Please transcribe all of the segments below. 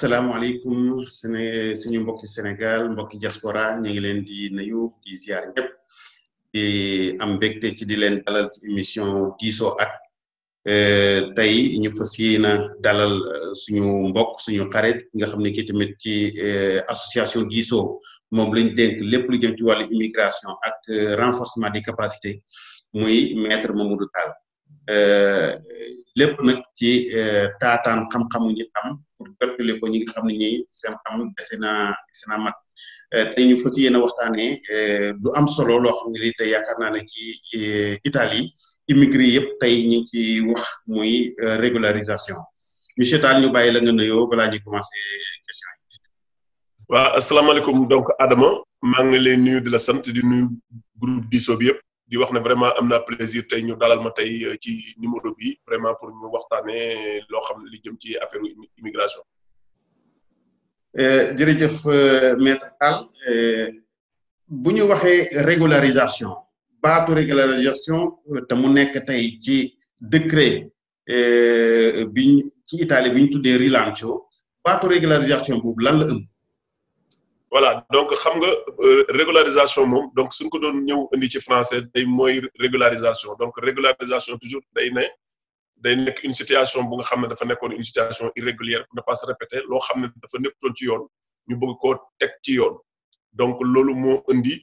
asalaamaaleykum suñu mbokki Sénégal mbokki diaspora ñu ngi leen di nuyu di ziar ñëpp di am mbégte ci di leen dalal ci émission diisoo ak tey ñu fas yéene dalal suñu mbokk suñu xarit nga xam ne kii tamit ci association diisoo moom lañ dénk lépp lu jëm ci wàllu immigration ak renforcement des capacités muy maître Mamadou Tall lépp nag ci taataan xam-xamu ñi am pour jottali ko ñi nga xam ne ñi seen xam dese naa mat tey ñu fas yéene waxtaanee du am solo loo xam ne li tey yaakaar naa ne ci Italie immigré yëpp tey ñu ngi ci wax muy régularisation monsieur Tall ñu bàyyi la nga nuyoo balaa ñu commencé question yi. waaw asalaamaaleykum donc Adama maa ngi lay nuyu di la sant di nuyu groupe diisoo bi yëpp di wax ne vraiment am naa plaisir tey ñu dalal ma tey ci numéro bi vraiment pour ñu waxtaanee loo xam ne li jëm ci affaire immigration. jërëjëf maître Tall bu ñu waxee régularisation baatu régularisation te mu nekk tey ci décret biñ ci Italie bi ñu tuddee rilancio baatu régularisation boobu lan la ëmb. voilà donc xam nga régularisation moom donc suñ ko doon ñëw indi ci français day mooy régularisation donc régularisation toujours day nekk une situation bu nga xam ne dafa nekkoon une situation irrégulière pour ne pas se répéter loo xam ne dafa nekkutoon ci yoon ñu bëgg koo teg ci yoon donc loolu moo indi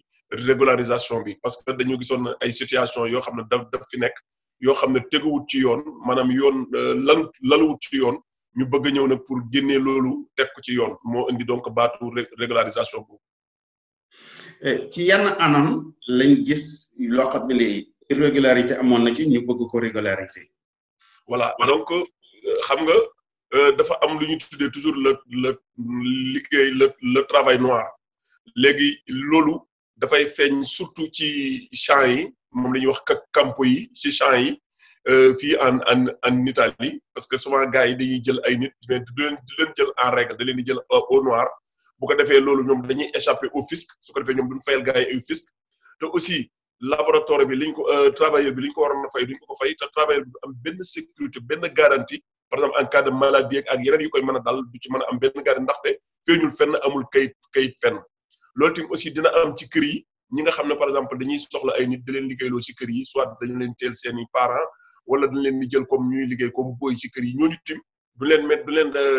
régularisation bi parce que dañu gisoon ay situation yoo xam ne daf fi nekk yoo xam ne teguwut ci yoon maanaam yoon laluwut ci yoon ñu bëgg ñëw nag pour génnee loolu teg ko ci yoon moo indi donc baatu régularisation boobu. ci yan anam lañ gis loo xam ne li irrégularité amoon na ci ñu bëgg ko régulariser. voilà donc xam nga dafa am lu ñu tuddee toujours le travail noir léegi loolu dafay feeñ surtout ci champs yi moom la ñuy wax campo yi ci champs yi. fii en Italie parce que souvent gars yi dañuy jël ay nit mais du leen jël en règle da leen di jël au noir bu ko defee loolu ñoom dañuy échapper au fisc su ko defee ñoom duñ fayal gars yi ay fisc te aussi laboratoire bi liñ ko travailleur bi liñ ko waroon a fay duñ ko fay te travailleur bi du am benn sécurité benn garantie par exemple en cas de maladie ak yeneen yu koy mën a dal du ci mën a am benn garantie ndaxte feeñul fenn amul kayit fenn loolu tamit aussi dina am ci kër yi. ñi nga xam ne par exemple dañuy soxla ay nit di leen liggéeyloo ci kër yi soit dañu leen teel seeni parents wala dañu leen di jël comme ñuy liggéey comme boy ci kër yi ñooñu tim du leen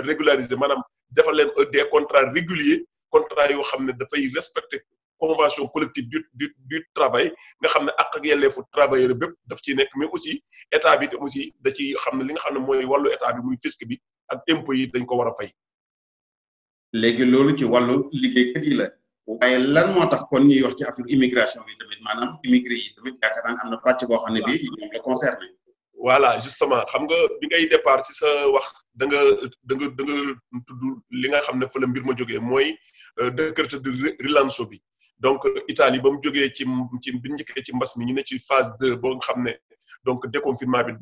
régulariser maanaam defal leen des contrats réguliers contrats yoo xam ne dafay respecter convention collective du travail nga xam ne ak yelleefu travailleur bépp daf ciy nekk mais aussi état bi tam aussi da ci xam ne li nga xam ne mooy wàllu état bi muy fisc bi ak impôts yi dañ ko war a fay. léegi loolu ci wàllu liggéeykat yi la. waaye lan moo tax kon ñuy wax ci affaire immigration bi tamit maanaam immigré yi tamit yaakaar naa am na pàcc boo xam ne bii ñoom la concerné. voilà justement xam nga bi ngay départ ci sa wax da nga tudd li nga xam ne fa la mbir ma jógee mooy décret de rilancio bi donc Italie ba mu jógee ci bi njëkkee ci mbas mi ñu ne ci phase 2 boo nga xam ne donc déconfinement bi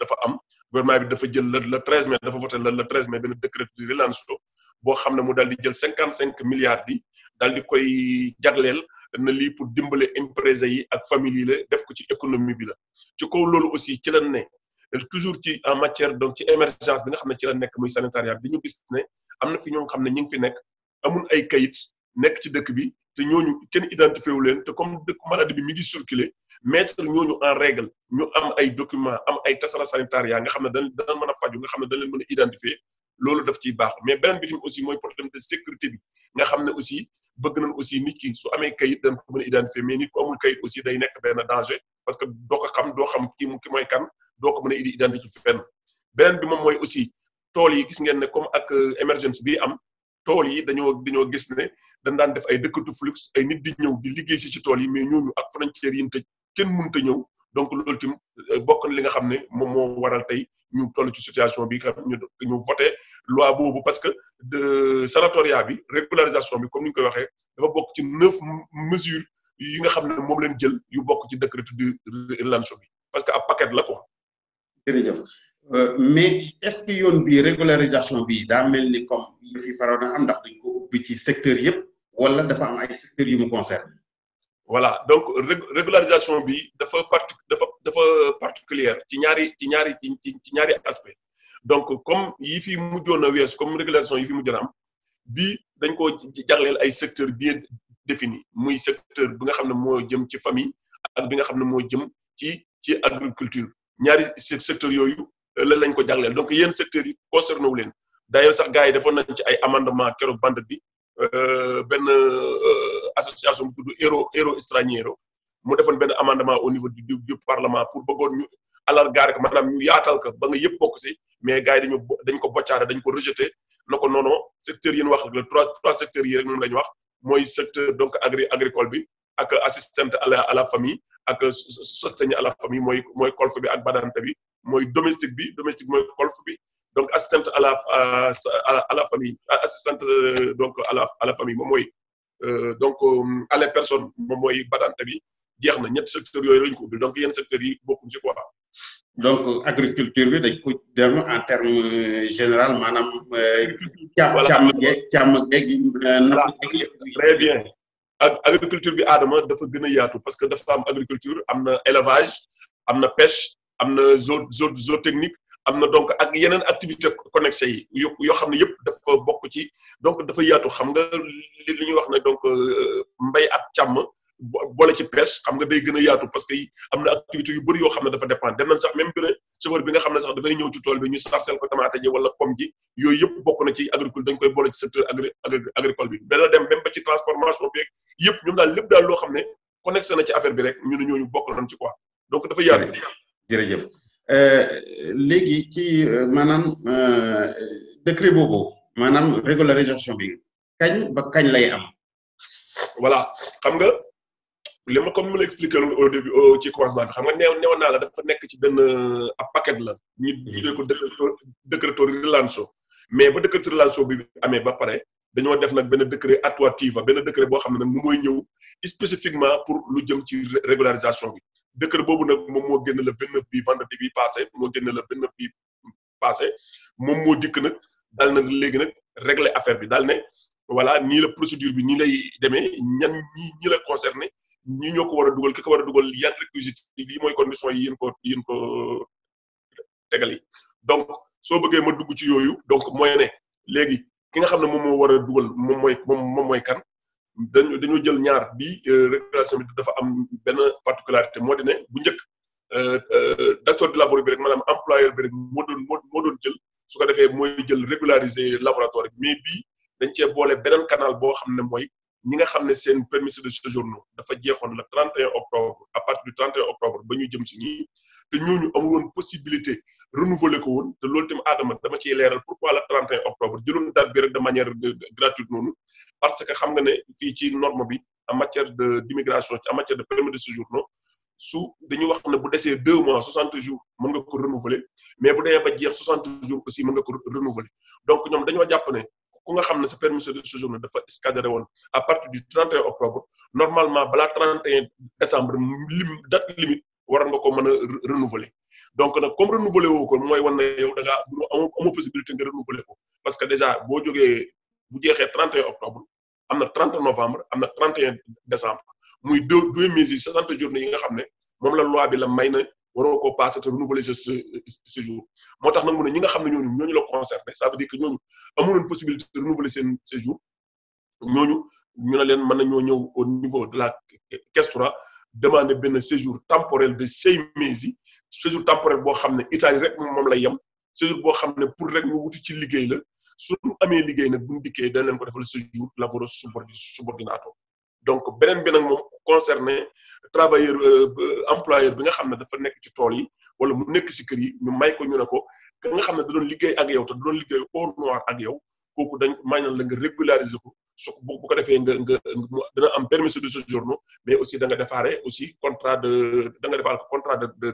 dafa am gouvernement bi dafa jël le 13 mai dafa voté le 13 mai benn décret de rilancio boo xam ne mu daal di jël 55 milliards bi daal di koy jagleel na lii pour dimbale imprese yi ak famille yi la def ko ci économie bi la ci kaw loolu aussi ci la ne toujours ci en matière donc ci émergence bi nga xam ne ci la nekk muy sanitariat bi ñu gis ne am na fi ñoo xam ne ñu ngi fi nekk amul ay kayit nekk ci dëkk bi te ñooñu kenn identifié wu leen te comme dëkk maladie bi mi ngi circuler mettre ñooñu en règle ñu am ay documents am ay tasara sanitaria nga xam ne dana mën a faju nga xam ne dañ leen mën a identifier loolu daf ciy baax mais beneen bi tamit aussi mooy problème de sécurité bi nga xam ne aussi bëgg nañ aussi nit ki su amee kayit dañ ko mën a identifier mais nit ku amul kayit aussi day nekk benn danger parce que doo xam ki mooy kan doo ko mën a identifier fenn beneen bi moom mooy aussi tool yi gis ngeen ne comme ak émergence bi am tool yi dañoo gis ne dañ daan def ay dëkkatu flux ay nit di ñëw di liggéey si ci tool yi mais ñooñu ak frontières yi ñu tëj kenn mënut a ñëw donc loolu tim bokk na li nga xam ne moom moo waral tey ñu toll ci situation bi ñu voté loi boobu parce que de sanatoria bi régularisation bi comme ni ñu koy waxee dafa bokk ci 9 mesures yi nga xam ne moom leen jël yu bokk ci décret du rilancio bi parce que ab paquet la quoi. jërëjëf mais est-ce que yoon bi régularisation bi daa mel ni comme yu fi faroon na am ndax dañ ko ubbi ci secteur yëpp wala dafa am ay secteurs yu mu concerne. voilà donc régularisation bi dafa particulière ci ñaari aspect donc comme yi fi mujjoon a wees comme régulation yi fi mujjoon a am bii dañ ko jagleel ay secteur bien défini muy secteur bi nga xam ne moo jëm ci famille ak bi nga xam ne moo jëm ci agriculture ñaari secteur yooyu lañ ko jagleel donc yéen secteurs yi concerné wu leen d'ailleurs sax gars yi defoon nañ ci ay amendement keroog vendredi benn association bu tudd Héros Straniero mu defoon benn amendement au niveau du parlement pour bëggoon ñu alargaare ko maanaam ñu yaatal ko ba nga yëpp bokk si mais gars yi dañ ko boccaare dañ ko rejeté na ko non secteur yi ñu wax la trois secteurs yi rek moom la ñu wax mooy secteur donc agricole bi ak assistante à la famille ak soutien à la famille mooy colf bi ak badante bi mooy domestique mooy colf bi donc assistante à la famille assistante donc à la famille moom mooy donc à la personne moom mooy badante bi jeex na ñetti secteurs yooyu lañ ko ubbi donc yenn secteurs yi bokkuñ ci quoi. donc agriculture bi dañ ko dem en terme général maanaam. càmm geeg très bien. agriculture bi Adama dafa gën a yaatu parce que dafa am agriculture am na élevage am na pêche am na zootechnique am na donc ak yeneen activité connexes yi yoo xam ne yëpp dafa bokk ci donc dafa yaatu xam nga li ñuy wax ne donc mbay ak càmm boole ci pêche xam nga day gën a yaatu parce que am na activité yu bëri yoo xam ne dafa dépendre dem nañ sax même bi ne chauffeur bi nga xam ne sax dafay ñëw ci tool bi ñu sarcel ko tomate ji wala pomme ji yooyu yëpp bokk na ci agriculture dañ koy boole ci secteur agricole bi dana dem même ba ci transformation bi yëpp ñoom daal lépp daal loo xam ne connecté na ci affaire bi rek ñu ne ñooñu bokk nañ ci quoi donc dafa yaatu. jërëjëf léegi ci maanaam décret boobu maanaam régularisation bi kañ ba kañ lay am. voilà xam nga li ma comme ni ma la expliqué loon au début ci commencement bi xam nga neewoon naa la dafa nekk ci benn ab paquet la ñu tuddee ko décret rilancio mais ba décret rilancio bi amee ba pare dañoo def nag benn décret attuativa benn décret boo xam ne nag mu mooy ñëw spécifiquement pour lu jëm ci régularisation bi décret boobu nag moom moo génn le 29 bi vendredi bi passé moo génn le 29 bi passé moom moo dikk nag daal na léegi nag régler affaire bi daal ne voilà nii la procédure bi nii lay demee ñi la concerné ñi ñoo ko war a dugal ki ko war a dugal yan réquisites yi lii mooy conditions yi yéen ko tegal yi donc soo bëggee ma dugg ci yooyu donc mooy ne léegi ki nga xam ne moom moo war a dugal moom mooy kan dañoo jël ñaar bi régulation bi dafa am benn particularité moo di ne bu njëkk d'acteur de laboratoire bi rek maanaam employeur bi rek moo doon jël su ko defee mooy jël régulariser laboratoire bi mais bii dañ cee boole beneen canal boo xam ne mooy ñi nga xam ne seen permis de séjour dafa jeexoon le 31 octobre à partir du 31 octobre ba ñu jëm si ñii te ñooñu amul woon possibilité renouveler ko woon te loolu tamit Adama dama ciy leeral pourquoi le 31 octobre jëloon date bi rek de manière gratuite noonu parce que xam nga ne fii ci norme bi en matière d'immigration en matière de permis de séjour su dañuy wax ne bu desee 2 mois 60 jours mën nga ko renouveler mais bu demee ba jeex 60 jours aussi mën nga ko renouveler donc ñoom dañoo jàpp ne ku nga xam ne sa permis de séjour dafa escadré woon à partir du 31 octobre normalement balaa 31 décembre date limite war nga ko mën a renouveler donc nag comme renouveler woo ko mooy wan na yow da ngaa amoo possibilité nga renouveler ko parce que déjà boo jógee bu jeexee 31 octobre am na 30 novembre am na 31 décembre muy deux meses yi 60 journées yi nga xam ne moom la loi bi la may na waroo koo passé te renouveler ce séjour moo tax nag mu ne ñi nga xam ne ñooñu la concerné ça veut dire que ñooñu amuloon possibilité de renouveler seen séjour ñooñu ñu ne leen mën nañoo ñëw au niveau de la questura demander benn séjour temporel de 6 meses yi séjour temporel boo xam ne Italie rek moom lay yem séjour boo xam ne pour rek ñu wuti ci liggéey la suñu amee liggéey nag buñu dikkee dañ leen ko defal séjour lavoro subordinato donc beneen bi nag moom concerné travailleur employeur bi nga xam ne dafa nekk ci tool yi wala mu nekk ci kër yi ñu may ko ñu ne ko ka nga xam ne da doon liggéey ak yow te da doon liggéey au noir ak yow kooku dañ may na la nga régulariser ko su bu ko defee nga dana am permis de séjour mais aussi da nga defaare aussi contrat de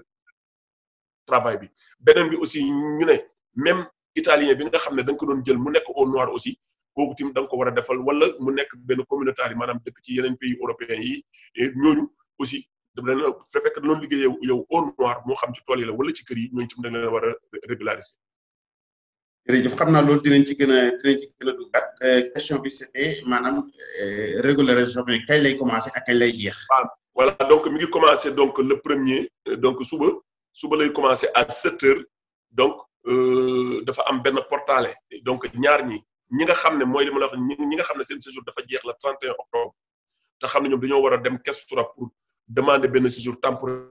travail bi beneen bi aussi ñu ne même italien bi nga xam ne da nga ko doon jël mu nekk au noir aussi kooku tim da nga ko war a defal wala mu nekk benn communautaire yi maanaam dëkk ci yeneen pays européens yi ñooñu aussi dafa leen fekk da doon liggéey yow au noir moo xam ci tool yi la wala ci kër yi ñooñu tim da nga leen war a régulariser. jërëjëf xam naa loolu dinañ ci gën a duggaat question bi c'était maanaam régularisation bi kañ lay commencer ak kañ lay jeex. voilà donc mi ngi commencer donc le premier donc suba lay commencer à 7 heures donc dafa am benn portail donc ñaar ñi nga xam ne mooy li ma la wax ñi nga xam ne seen séjour dafa jeex la 31 octobre te xam ne ñoom dañoo war a dem caisse SURA pour demander benn séjour temporaire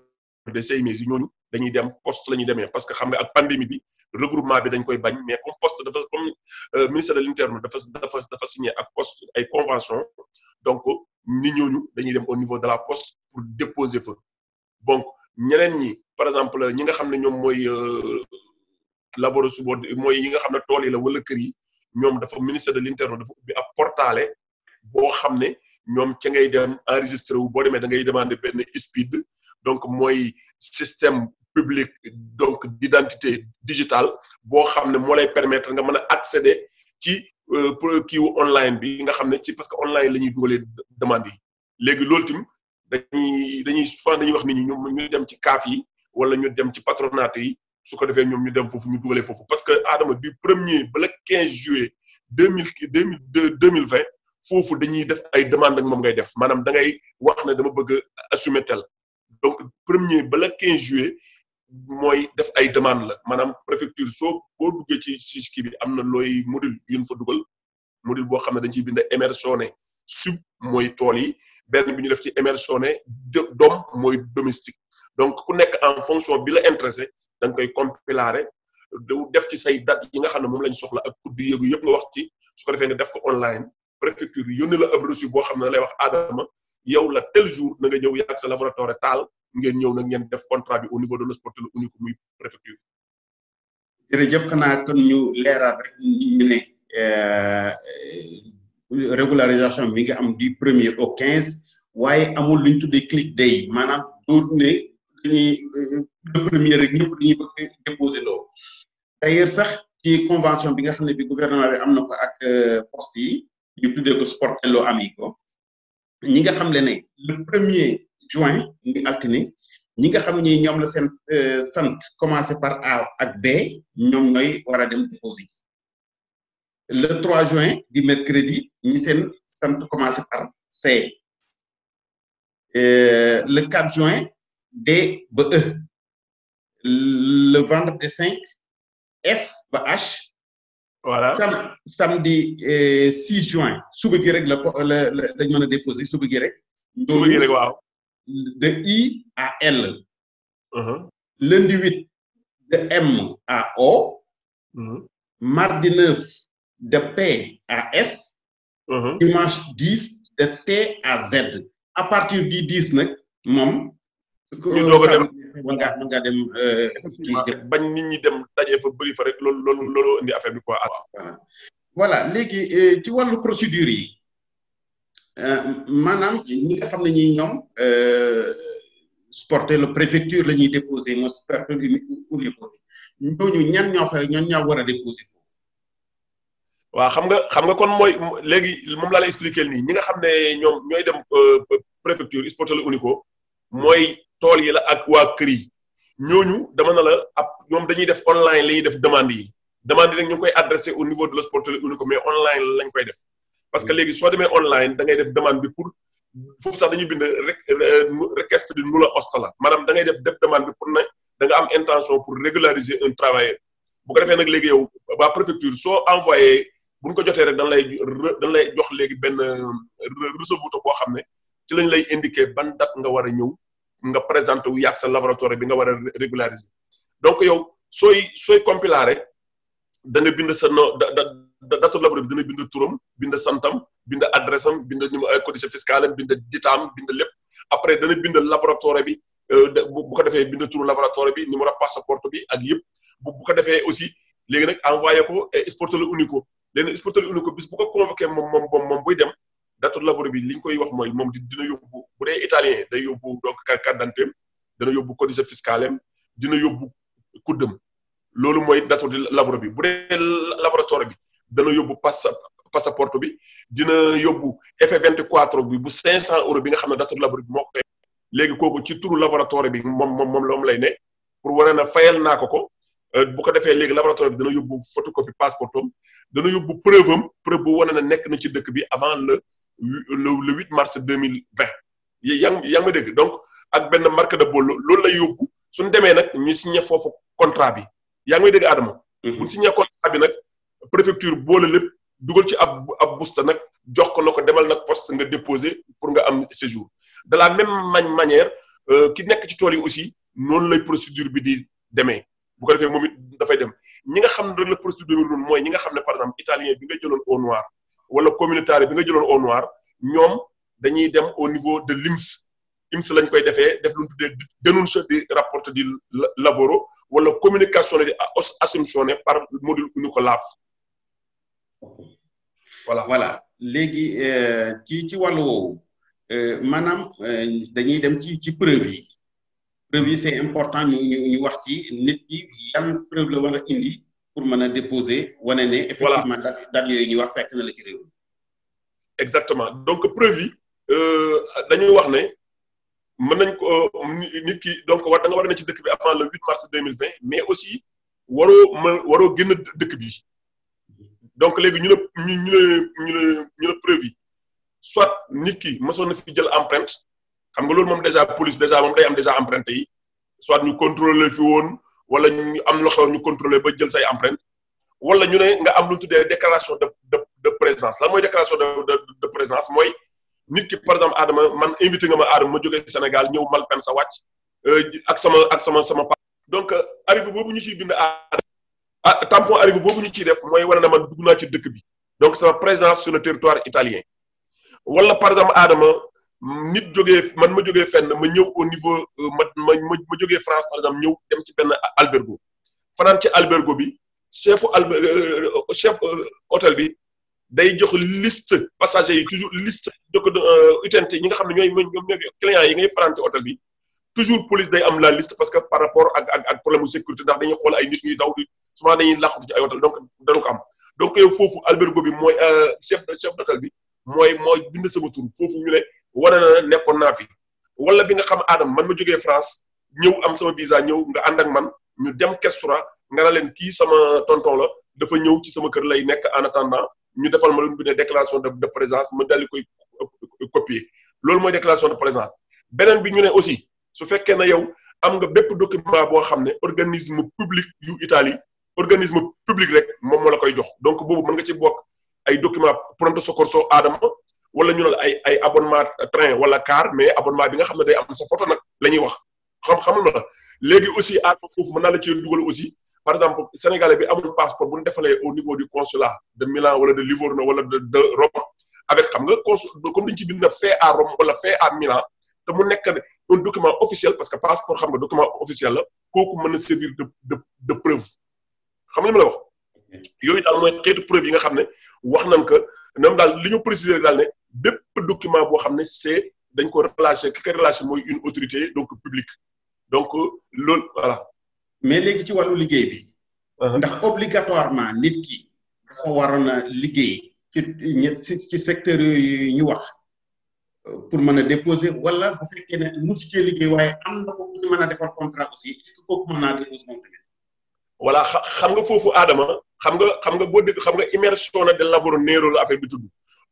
de 6 mois yi ñooñu dañuy dem poste la ñuy demee parce que xam nga ak pandémie bi regroupement bi dañ koy bañ mais comme poste dafa comme ministère de l'intérieur dafa signé ak poste ay convention donc nit ñooñu dañuy dem au niveau de la poste pour déposer fa donc ñeneen ñi par exemple ñi nga xam ne ñoom mooy laboro subord mooy yi nga xam ne tool yi la wala kër yi ñoom dafa ministère de l'intérieur dafa ubbi ab portail boo xam ne ñoom ca ngay dem enregistré wu boo demee da ngay demander benn SPID donc mooy système public donc d'identité digitale boo xam ne moo lay permettre nga mën a accéder ci kii online bi nga xam ne ci parce que online la ñuy dugalee demande yi léegi loolu tim dañuy souvent dañuy wax nit ñi ñoom ñu dem ci CAF yi wala ñu dem ci patronat yi su ko defee ñoom ñu dem foofu ñu dugalee foofu parce que Adama du 1er ba le 15 juillet 2020 foofu dañuy def ay demande ak moom ngay def maanaam da ngay wax ne dama bëgg a assumer tel donc 1er ba le 15 juillet mooy def ay demande la maanaam préfecture soo boo duggee ci kii bi am na looy module yu ñu fa dugal module boo xam ne dañ ciy bind émersionné sub mooy tool yi benn bi ñu def ci émersionné dom mooy domestique donc ku nekk en fonction bi la intéressé da nga koy compiler def ci say date yi nga xam ne moom lañ soxla ak kudd yëgu yëpp nga wax ci su ko defee nga def ko online préfecture yi yónni la ab reçu boo xam ne lay wax Adama yow la tel jour na nga ñëw yàgg sa laboratoire taal ngeen ñëw nag ngeen def contrat bi au niveau de l'hospital unique muy préfecture. jërëjëf xanaa kon ñu leeraat rek ñu ne régularisation bi nga am du 1er au 15 waaye amul lu ñu tuddee click day maanaam dóor ne dañuy le 1er rek ñëpp dañuy bëgg déposer loo d'ailleurs sax ci convention bi nga xam ne bi gouvernement bi am na ko ak poste yi ñu tuddee ko Sportello Amico ñi nga xam ne le 1er juin ni altine ñi nga xam ni ñoom la seen sant commencé par A ak B ñoom ñooy war a dem déposer le 3 juin di mercredi ñi seen sant commencé par C le 4 juin D ba E le vendredi 5 F ba H. voilà samedi 6 juin suba gi rek lañ mën a déposer suba gi rek. suba gi rek waaw. de I à L. Lundi 8 de M à O. Mardi 9 de P à S. Dimanche 10 de T à Z. À partir du 10 nag moom. ñu doog a dem mën ngaa dem. bañ nit ñi dem dajee fa bëri fa rek loolu indi affaire bi quoi. voilà léegi ci wàllu procédure yi maanaam ñi nga xam ne ñi ñoom Sportello préfecture la ñuy déposer mo Sportello unico ñooñu ñan ñoo war a déposer foofu. waaw xam nga kon mooy léegi moom laa lay expliquer nii ñi nga xam ne ñoom ñooy dem préfecture Sportello unico mooy tool yi la ak waa kër yi ñooñu dama na la ñoom dañuy def online la ñuy def demande yi nag ñu ngi koy adressé au niveau de le Sportello unico mais online lañ koy def parce que léegi soo demee online da ngay def demande bi pour foofu sax dañuy bind requête de nulla osta la maanaam da ngay def demande bi pour ne da nga am intention pour régulariser un travailleur bu ko defee nag léegi yow waa préfecture soo envoyé bu ñu ko jotee rek dañ lay jox léegi benn receveur boo xam ne ci lañ lay indiquer ban date nga war a ñëw nga présenté wu yàgg sa laboratoire bi nga war a régulariser donc yow sooy compiler rek da nga bind sa date laboratoire bi dina bind turam bind santam bind adresse am bind codice fiscal am bind ditam bind lépp après dana bind laboratoire bi bu ko defee bind turu laboratoire bi numéro passeport bi ak yëpp bu ko defee aussi léegi nag envoyé ko Sportello unico léegi Sportello unico bis bu ko convoqué moom buy dem date laboratoire bi li ñu koy wax mooy moom dina yóbbu bu dee italien day yóbbu donc carte d'identité dana yóbbu codice fiscal am dina yóbbu kuddam loolu mooy date laboratoire bi bu dee laboratoire bi dana yóbbu passeport bi dina yóbbu F24 bi bu 500 € bi nga xam ne date laboratoire bi moo ko koy léegi kooku ci turu laboratoire bi moom lay ne pour wane na fayal naa ko bu ko defee léegi laboratoire bi dana yóbbu photocopie passeport am dana yóbbu preuve bu wane na nekk na ci dëkk bi avant le 8 mars 2020 yaa ngi ma dégg donc ak benn marque de bolo loolu lay yóbbu suñu demee nag ñu signé foofu contrat bi yaa ngi may dégg Adama bu ñu signé contrat bi nag préfecture boole lépp dugal ci ab busta nag jox ko na ko demal nag poste nga déposer pour nga am séjour de la même manière ki nekk ci tool yi aussi noonu lay procédure bi di demee bu ko defee moom it dafay dem ñi nga xam ne rek la procédure bi noonu mooy ñi nga xam ne par exemple italien bi nga jëloon au noir wala communautaire bi nga jëloon au noir ñoom dañuy dem au niveau de IMS lañ koy defee def lu ñu tuddee dénonce di rapporto di lavoro wala communication di assunzione par module unico LAV. voilà léegi ci wàllu woowu maanaam dañuy dem ci preuve yi c'est important ñu wax ci nit ki yan preuve la war a indi pour mën a déposer wane ne effectivement date yooyu ñuy wax fekk na la ci réew mi. exactement donc preuve yi dañuy wax ne mën nañ ko nit ki donc da nga war a ne ci dëkk bi avant le 8 mars 2020 mais aussi waroo génn dëkk bi donc léegi ñu ne preuve yi soit nit ki mësoon na fi jël empreinte xam nga loolu moom déjà police déjà moom day am déjà empreinte yi soit ñu contrôler fi woon wala ñu am loo xew ñu contrôler ba jël say empreinte wala ñu ne nga am lu ñu tuddee déclaration de présence la mooy déclaration de présence mooy nit ki par exemple Adama man invité nga ma Adama ma jógee Sénégal ñëw Malpensa wàcc ak sama donc arrivé boobu ñu ciy bind tampon arrivé boobu ñu ciy def mooy wane na man dugg naa ci dëkk bi donc sama présence sur le territoire italien wala par exemple Adama nit man ma jógee fenn ma ñëw au niveau ma jógee France par exemple ñëw dem ci benn albergo fanaan ci albergo bi chef hôtel bi day jox liste passagers yi toujours liste de UTNT ñi nga xam ne ñooy clients yi ngay fanaan ci hôtel bi toujours police day am la liste parce que par rapport ak problème de sécurité ndax dañuy xool ay nit ñuy daw souvent dañuy làqatu ci ay hôtel donc dañu ko am donc yow foofu albergo bi mooy chef d'hôtel bi mooy bind sama tur foofu ñu ne wane na nekkoon naa fi wala bi nga xam Adam man ma jógee France ñëw am sama visa ñëw nga ànd ak man ñu dem Kestura nga na leen kii sama tonton la dafa ñëw ci sama kër lay nekk en attendant ñu defal ma lu ñu bindee déclaration de présence ma daldi koy copier loolu mooy déclaration de présence beneen bi ñu ne aussi su fekkee ne yow am nga bépp document boo xam ne organisme public yu Italie organisme public rek moom moo la koy jox donc boobu mën nga ci bokk ay document pronto soccorso Adama wala ñu ne la ay abonnement train wala car mais abonnement bi nga xam ne day am sa photo nag la ñuy wax xamul na la léegi aussi Adama foofu mën naa la ci dugal aussi par exemple sénégalais bi amul passeport bu ñu defalee au niveau du consulat de Milan wala de Livorno wala de Rome avec xam nga comme dañu ci bind na fait à Rome wala fait à Milan te mu nekk un document officiel parce que passeport xam nga document officiel la kooku mën na servir de preuve xam nga li ma la wax yooyu daal mooy xeetu preuve yi nga xam ne wax nañ que ñoom daal li ñu préciser rek daal ne bépp document boo xam ne c'est dañ ko relâché ki ko relâché mooy une autorité donc publique donc loolu voilà. mais léegi ci wàllu liggéey bi. ndax obligatoirement nit ki dafa waroon a liggéey ci secteur yooyu ñu wax pour mën a déposer wala bu fekkee ne musu cee liggéey waaye am na ko ñu mën a defal contrat aussi est-ce que kooku mën naa déposer moom tamit. voilà xam nga foofu Adama xam nga boo dégg xam nga immersion de lavoro nero la affaire bi tudd.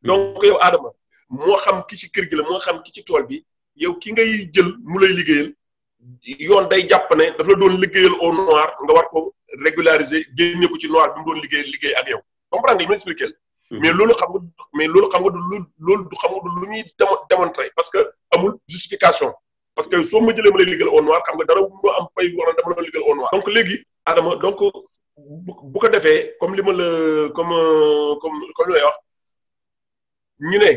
donc yow Adama moo xam ki ci kër gi la moo xam ki ci tool bi yow ki ngay jël mu lay liggéeyal yoon day jàpp ne dafa la doon liggéeyal au noir nga war ko régulariser génne ko ci noir bi mu doon liggéey ak yow comprendre nga li ma expliqué mais loolu xam nga du lu ñuy démontrer parce que amul justification parce que soo ma jëlee ma lay liggéeyal au noir xam nga dara mu am pay wala dama doon liggéeyal au noir donc léegi Adama donc bu ko defee comme li ma la comme li may wax ñu ne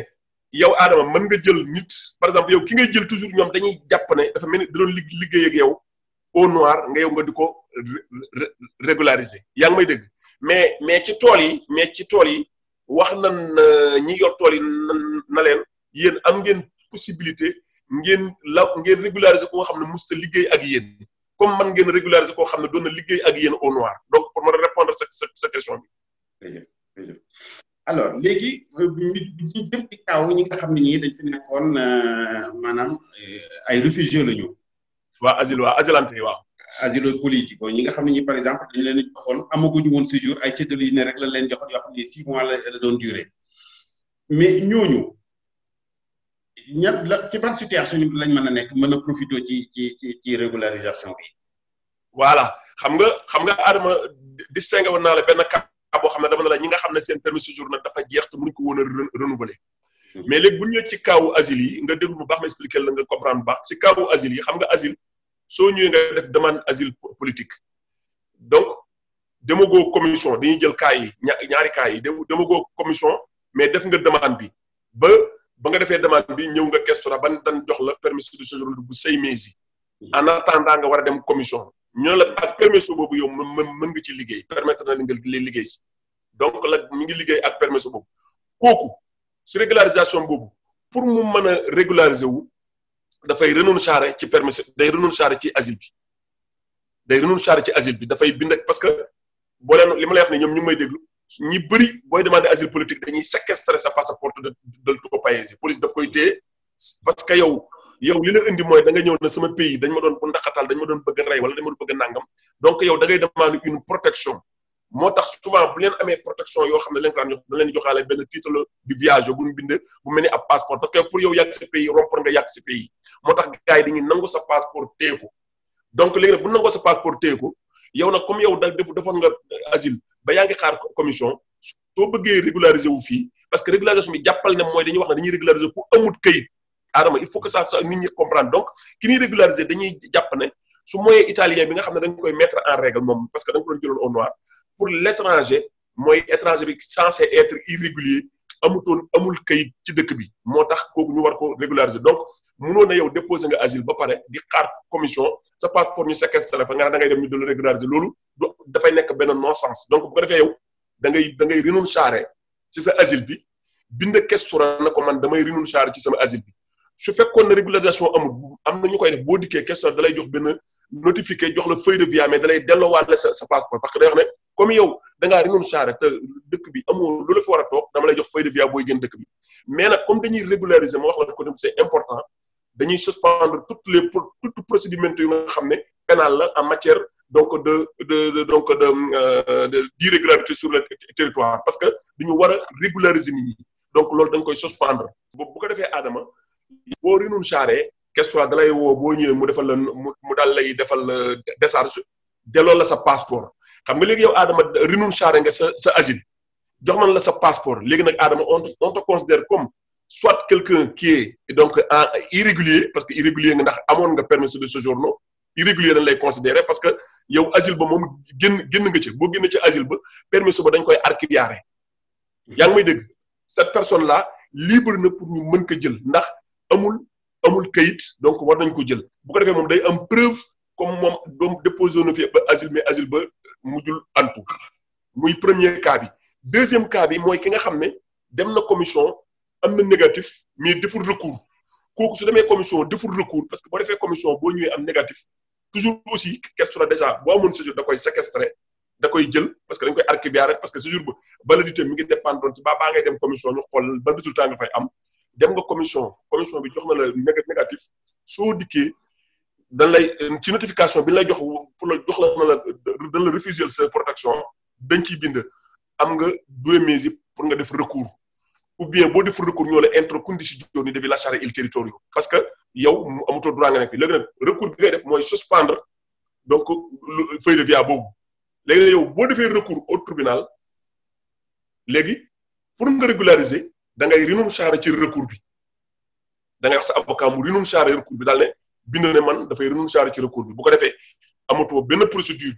yow Adama mën nga jël nit par exemple yow ki ngay jël toujours ñoom dañuy jàpp ne dafa mel ni da doon liggéey ak yow au noir nga di ko régulariser yaa ngi may dégg mais ci tool yi wax nañ ñi yor tool yi na leen yéen am ngeen possibilité ngeen régulariser ko nga xam ne musta liggéey ak yéen comme man ngeen régulariser koo xam ne doon na liggéey ak yéen au noir donc pour ma répondre sa question bi. alors léegi ñu jëm ci kaw ñi nga xam ne ñii dañ fi nekkoon maanaam ay réfugiés la ñu. asilante yi waaw. asilo politique ñi nga xam ne ñi par exemple dañ leen joxoon amaguñu woon séjour ay cëddalu yi ne rek lañ leen joxoon yoo xam ne 6 mois la doon durer mais ñooñu ci ban situation lañ mën a nekk mën a profité ci régularisation bi. voilà xam nga Adama distingué woon naa la benn cas boo xam ne dama ne la ñi nga xam ne seen permis de séjour nag dafa jeex te mënuñ ko woon a renouveler mais léegi bu ñu ñëwee ci kaawu asile yi nga déglu bu baax ma expliqué la nga comprendre bu baax ci kaawu asile yi xam nga asile soo ñëwee nga def demande asile politique donc demagoo commission dañuy jël cas yi ñaari cas yi demagoo commission mais def nga demande bi ba nga defee demande bi ñëw nga questura ban dan jox la permis de séjour bu 6 mois yi en attendant nga war a dem commission ñu la ak permis boobu yow mën nga ci liggéey permettre na nga liggéey si donc la mi ngi liggéey ak permis boobu kooku si régularisation boobu pour mu mën a régulariser wu dafay renoncer ci permis day renoncer ci asile bi dafay bind parce que boo leen li ma lay wax ne ñoom ñu ngi may déglu ñi bëri booy demander asile politique dañuy séquestrer sa passeport de tout pays police daf koy téye parce que yow li la indi mooy da nga ñëw na sama pays dañ ma doon bu ndaxatal dañ ma doon bëgg a rey wala dañ ma doon bëgg a nangam donc yow da ngay demander une protection moo tax souvent bu leen amee protection yoo xam ne leen ko daan jox da leen joxaale benn titre du voyageur bu ñu bind bu mel ni ab passeport parce que pour yow yàgg sa pays rompre nga yàgg sa pays moo tax gars yi dañuy nangu sa passeport téye ko donc léegi nag bu nangoo sa passeport téye ko yow nag comme yow defoon nga asile ba yaa ngi xaar commission soo bëggee régulariser wu fii parce que régularisation bi jàppal ne mooy dañuy wax ne dañuy régulariser ku amut kayit Adama il faut que ça nit ñi comprendre donc ki ñuy régulariser dañuy jàpp ne su moyen italien bi nga xam ne dañ koy mettre en règle moom parce que da nga ko doon jëloon au noir pour l'étranger mooy étranger bi censé être irrégulier amul kayit ci dëkk bi moo tax kooku ñu war ko régulariser donc mënoon na yow déposer nga asile ba pare di xaar commission sa passeport ñu séquestré fa nga da ngay dem ñu dul régulariser loolu dafay nekk benn non sens donc bu ko defee yow da ngay renoncer ci sa asile bi bind questura na ko man damay renoncer ci sama asile bi su fekkoon ne régularisation amul am na ñu koy def boo dikkee questura da lay jox benn notifié jox la feuille de visa mais da lay delloowaale sa passeport parce que day wax ne comme yow da ngaa renoncer te dëkk bi amoo lu la fi war a toog dama lay jox feuille de visa booy génn dëkk bi mais nag comme dañuy régulariser ma wax la ko c'est important dañuy suspendre toute procédure yu nga xam ne pénal la en matière donc d'irrégularité sur le territoire parce que dañu war a régulariser nit ñi donc loolu dañ koy suspendre bu ko defee Adama boo renoncer question da lay woo boo ñëwee mu defal la mu daal lay defal décharge delloo la sa passeport xam nga léegi yow Adama renoncer nga sa asile jox man la sa passeport léegi nag Adama on te considère comme soit quelqu'un qui est donc irrégulier parce que irrégulier nga ndax amoon nga permis de séjour non irrégulier dañ lay considérer parce que yow asile ba moom génn nga ci boo génn ci asile ba permis ba dañ koy archivier yaa ngi may dégg cette personne là libre na pour ñu mën ko jël ndax amul kayit donc war nañ ko jël bu ko defee moom day am preuve comme moom doom déposé na fi ba asile mais asile ba mujjul antu muy premier cas bi deuxième cas bi mooy ki nga xam ne dem na commission am na négatif mais deful recours kooku su demee commission deful recours parce que boo defee commission boo ñëwee am négatif toujours aussi question déjà boo amoon séjour da koy séquestrer da koy jël parce que dañ koy archivier parce que séjour ba validité mi ngi dépendre ci baa ngay dem commission ñu xool ban résultat nga fay am dem nga commission bi jox na la négatif soo dikkee dañ lay ci notification bi lay jox pour la jox la dañ la refuser sa protection dañ ciy bind am nga 2 mois pour nga def recours ou bien boo deful recours ñoo la intro conditioni devi lasciare il territorio parce que yow amatoo droit nga nekk fi léegi nag recours bi ngay def mooy suspendre donc feuille de visa boobu léegi nag yow boo defee recours au tribunal léegi pour nga régulariser da ngay renoncer ci recours bi da ngay wax sa avocat mu renoncer recours bi daal ne bind ne man dafay renoncer ci recours bi bu ko defee amatoo benn procédure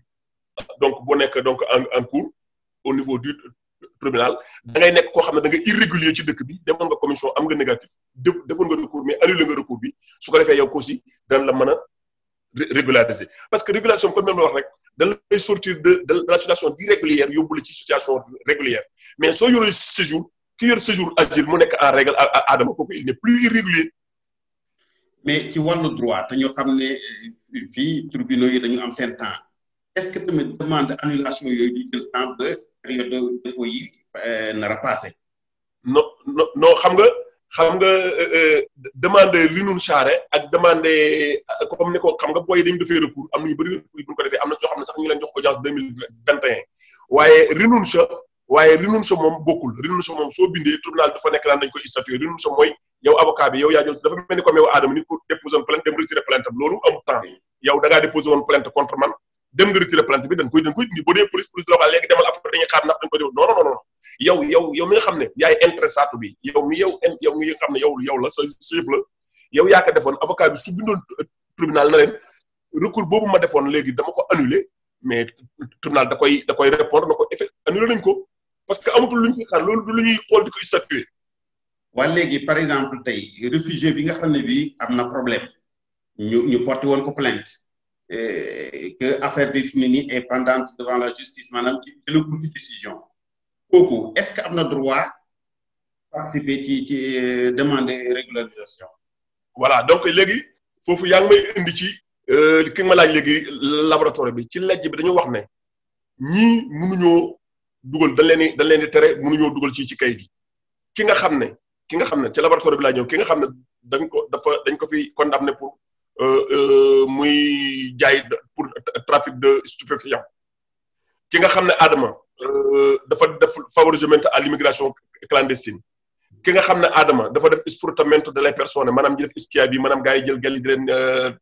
donc boo nekk donc en cours au niveau du tribunal da ngay nekk koo xam ne da nga irrégulier ci dëkk bi demoon nga commission am nga négatif defoon nga recours mais annulé nga recours bi su ko defee yow aussi dañ la mën a régulariser parce que régulation comme même la wax rek dañ lay sortir de la situation d'irrégulière yóbbu la ci situation régulière mais soo yoree séjour ki yor séjour asile mu nekk en règle Adama kooku il n'est plus irrégulier. mais ci wàllu droit te ñoo xam ne fii tribunaux yi dañu am seen temps est-ce que tamit demande annulation yooyu di jël temps ba période de dépôt yi nar a passé. non xam nga demande renoncer ak demande comme ni ko xam nga booy dañu defee recours am na ñu bëri recours yi bu ñu ko defee am na ñoo xam ne sax ñu leen jox audience 2021 waaye renoncer moom bokkul renoncer moom soo bindee tribunal dafa nekk naan dañ koy statuer renoncer mooy yow avocat bi yow yaa jël dafa mel ni comme yow Adama ni ko déposé woon plainte dem retirer plainte am loolu amul temps yow da ngaa déposé woon plainte contre man dem nga retiré plainte bi dañ koy dindi boo dee police la wax léegi demal après dañuy xaar ndax dañ ko def non yow mi nga xam ne yaay intéressatu bi yow mi nga xam ne yow la sa yëf la yow yaa ko defoon avocat bi su bindoon tribunal na leen recours boobu ma defoon léegi dama ko annulé mais tribunal da koy répondre na ko effet annulé nañ ko parce que amatul lu ñu koy xaar loolu du lu ñuy xool di ko statuer. waa léegi par exemple tey réfugié bi nga xam ne bi am na problème ñu porté woon ko plainte que affaire bi fi mu ne nii est pendante devant la justice maanaam jëlagul ci décision kooku est-ce que am na droit participer ci demander régularisation. voilà donc léegi foofu yaa ngi may indi ci ki nga ma laaj léegi laboratoire bi ci lejj bi dañoo wax ne ñii mënuñoo dugal dañ leen di tere mënuñoo dugal ci kayit yi ki nga xam ne ci laboratoire bi laa ñëw ki nga xam ne dañ ko fi condamné pour muy jaay pour trafic de stupéfiants ki nga xam ne Adama dafa def favorisement à l'immigration clandestine ki nga xam ne Adama dafa def sfruttamento delle persone maanaam ñi def iskia bi maanaam gars yi jël gal yi di leen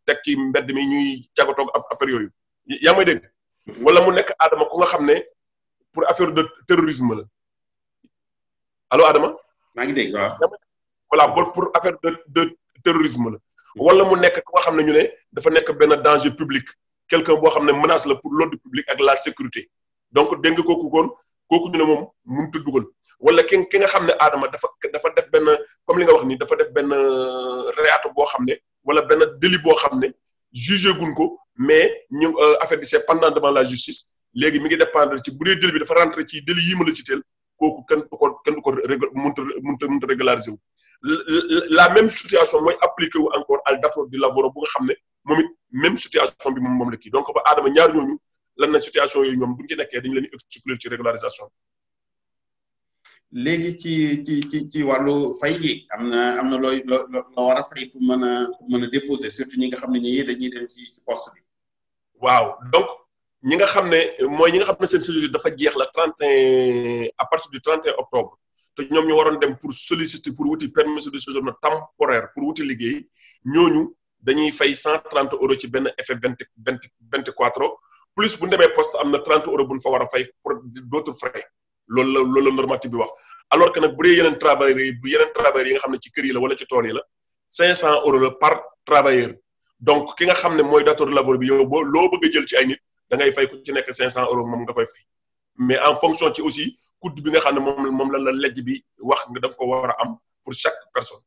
teg ci mbedd mi ñuy cagatoog affaire yooyu yaa may dégg wala mu nekk Adama ku nga xam ne pour affaire de terrorisme la allo Adama. maa ngi dégg waaw. voilà pour affaire de terrorisme la wala mu nekk ku nga xam ne ñu ne dafa nekk benn danger public quelqu'un boo xam ne menace la pour l'ordre public ak la sécurité donc dégg nga kooku ñu ne moom mënut a dugal wala ki nga xam ne Adama dafa def benn comme li nga wax ni dafa def benn réato boo xam ne wala benn délit boo xam ne jugé guñ ko mais ñu affaire bi c'est pendant devant la justice léegi mi ngi dépendre ci bu dee délit bi dafa rentrer ci délit yi ma la citeel kooku kenn du ko mënut a régulariser wu la même situation mooy appliqué wu encore al datore di lavoro bu nga xam ne moom it même situation bi moom la kii donc ba Adama ñaar ñooñu lan na situation yooyu ñoom bu ñu ci nekkee dañu leen di exclure ci régularisation. léegi ci wàllu fay gi am na loo war a fay pour mën a déposer surtout ñi nga xam ne ñii dañuy dem ci poste bi. waaw donc ñi nga xam ne seen séjour dafa jeex la 31 à partir du 31 octobre te ñoom ñu waroon dem pour solliciter pour wuti permis de séjour temporaire pour wuti liggéey ñooñu dañuy fay 130 € ci benn effet 24 plus bu ñu demee poste am na 30 € bu ñu fa war a fay pour d'autres frais. loolu la normative bi wax alors que nag bu dee yeneen travailleurs yi nga xam ne ci kër yi la wala ci tool yi la 500 € la par travailleur donc ki nga xam ne mooy datore de lavoro bi yow boo loo bëgg a jël ci ay nit da ngay fay ku ci nekk 500 € moom nga koy fay mais en fonction ci aussi coût bi nga xam ne moom la lejj bi wax nga daf ko war a am pour chaque personne.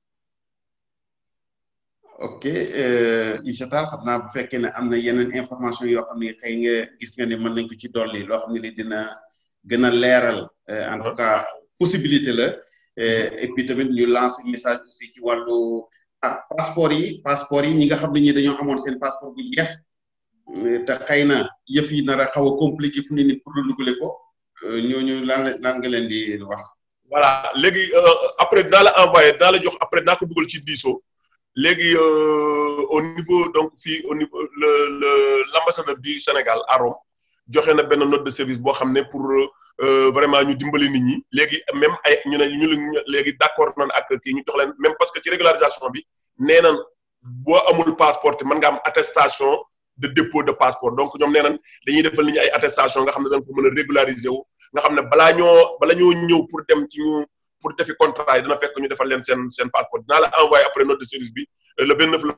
ok Inch'Allah xam naa bu fekkee ne am na yeneen information yoo xam ne xëy nga gis nga ne mën nañ ko ci dolli loo xam ne li dina gën a leeral en tout cas possibilité la et puis tamit ñu lancer message aussi ci wàllu passeport yi ñi nga xam ne ñi dañoo amoon seen passeport bu jeex te xëy na yëf yi nar a xaw a compliqué fu ni pour renouveler ko ñooñu lan nga leen di wax. voilà léegi après dinaa la envoyé dinaa la jox après dinaa ko dugal ci diisoo léegi au niveau donc fii au niveau l'ambassadeur du Sénégal à Rome joxe na benn note de service boo xam ne pour vraiment ñu dimbali nit ñi léegi même ay ñu léegi d'accord nañ ak kii ñu jox leen même parce que ci régularisation bi nee nañ boo amul passeport mën nga am attestation de dépôt de passeport donc ñoom nee nañ dañuy defal nit ñi ay attestation nga xam ne dañ ko mën a régulariser wu nga xam ne bala ñoo ñëw pour dem ci ñu pour defi contrat yi dina fekk ñu defal leen seen passeport dinaa la envoyer après note de service bi le 29 la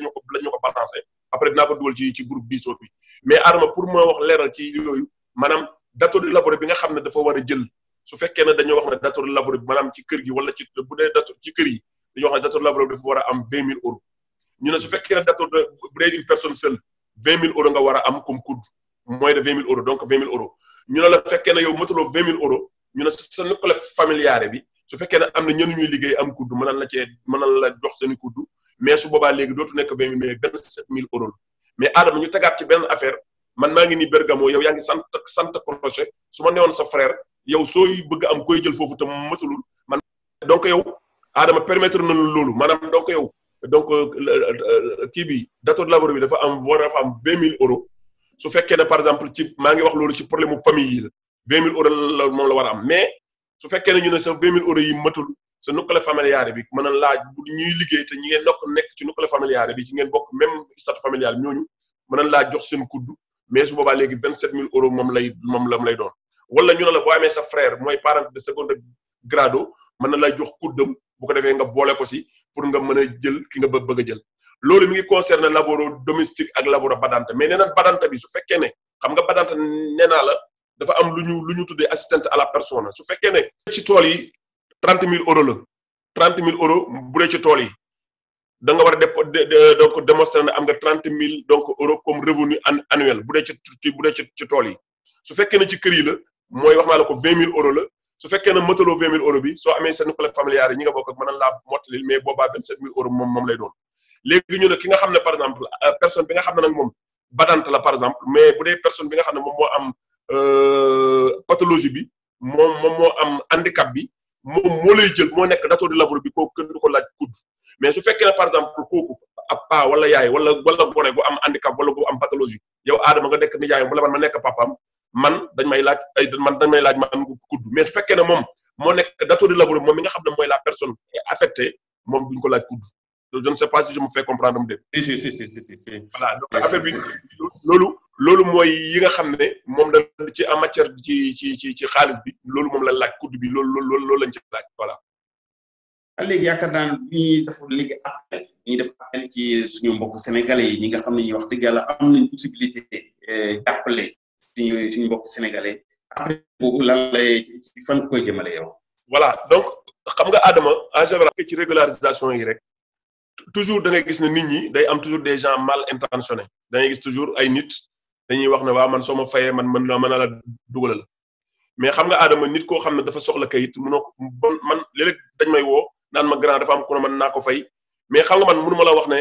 ñu ko balancé après dinaa ko dugal ci groupe diisoo bi mais Adama pour ma wax leeral ci yooyu maanaam datore de lavoro bi nga xam ne dafa war a jël su fekkee ne dañoo wax ne datore de lavoro bi maanaam ci kër gi wala ci bu dee datore ci kër yi dañoo wax ne datore de lavoro bi dafa war a am 20 000 € ñu ne su fekkee ne datore de bu dee une personne seule 20 000 € nga war a am comme coût moins de 20 000 € donc 20 000 € ñu ne la fekkee ne yow mëtaloo 20 000 € ñu ne sa nucléaire familiare bi su fekkee ne am na ñenn ñuy liggéey am kudd mën la jox seen i kudd mais su boobaa léegi dootu nekk 20 000 mais 27 000 € mais Adama ñu tegaat ci benn affaire man maa ngi nii Bergamo yow yaa ngi sant Croce su ma newoon sa frère yow sooy bëgg am koy jël foofu te mësulul man donc yow Adama permettre na loolu maanaam donc yow donc kii bi datore de lavoro bi dafa am 20 000 € su fekkee ne par exemple ci maa ngi wax loolu ci problème mu famille yi la 20 000 € la moom la war a am mais su fekkee ne ñu ne sa 20 000 € yi matul sa nucléaire familiare bi mën na laaj bu ñuy liggéey te ñi ngeen nekk ci nucléaire familiare bi ci ngeen bokk même statut familial ñooñu mën nañ laa jox seen kudd mais su boobaa léegi 27000 euros moom lay doon wala ñu ne la boo amee sa frère mooy parent de seconde grado mën na lay jox kuddam bu ko defee nga boole ko si pour nga mën a jël ki nga bëgg a jël loolu mi ngi concerné lavoro domestique ak lavoro badante mais nee na badante bi su fekkee ne xam nga badante nee naa la dafa am lu ñu tuddee assistante à la personne su fekkee ne ci tool yi 30000 euros la 30000 euros bu dee ci tool yi da nga war a donc démontrer ne am nga 30000 donc euros comme revenu annuel bu dee ci tool yi su fekkee ne ci kër yi la mooy wax naa la ko 20000 euros la su fekkee ne mëtaloo 20000 euros bi soo amee seen collègue familial yi ñi nga bokk ak mën na laa mottalil mais boobaa 27000 euros moom lay doon léegi ñu ne ki nga xam ne par exemple personne bi nga xam ne nag moom badante la par exemple mais bu dee personne bi nga xam ne moom moo am pathologie bi moom moo am handicap bi moom moo lay jël moo nekk datoo di lavoro bi kooku kenn du ko laaj kudd mais su fekkee ne par exemple kooku ab paa wala yaay wala gone gu am handicap wala gu am pathologie yow Adama nga nekk nijaayam wala man ma nekk papaam man dañ may laaj man kudd mais su fekkee ne moom moo nekk datoo di lavoro moom mi nga xam ne mooy la personne affectée moom duñ ko laaj kudd je ne sais pas si je me fais comprendre mu dégg. si. voilà donc affaire bi loolu mooy yi nga xam ne moom la ci en matière ci xaalis bi loolu moom la laaj kudd bi loolu lañ ci laaj voilà. léegi yaakaar naa ne ñuy def léegi appel ci suñu mbokk sénégalais yi ñi nga xam ne wax dëgg yàlla am nañ possibilité jàppale suñu mbokk sénégalais après boobu lan lay fan koy jëmale yow. voilà donc xam nga Adama en général ci régularisation yi rek toujours da ngay gis ne nit ñi day am toujours des gens mal intentionnés da ngay gis toujours ay nit dañuy wax ne waaw man soo ma fayee man mën na la dugalal mais xam nga Adama nit koo xam ne dafa soxla kayit munoo ko man léeg-léeg dañ may woo naan ma grand dafa am ku ne man naa ko fay mais xam nga man mënu ma la wax ne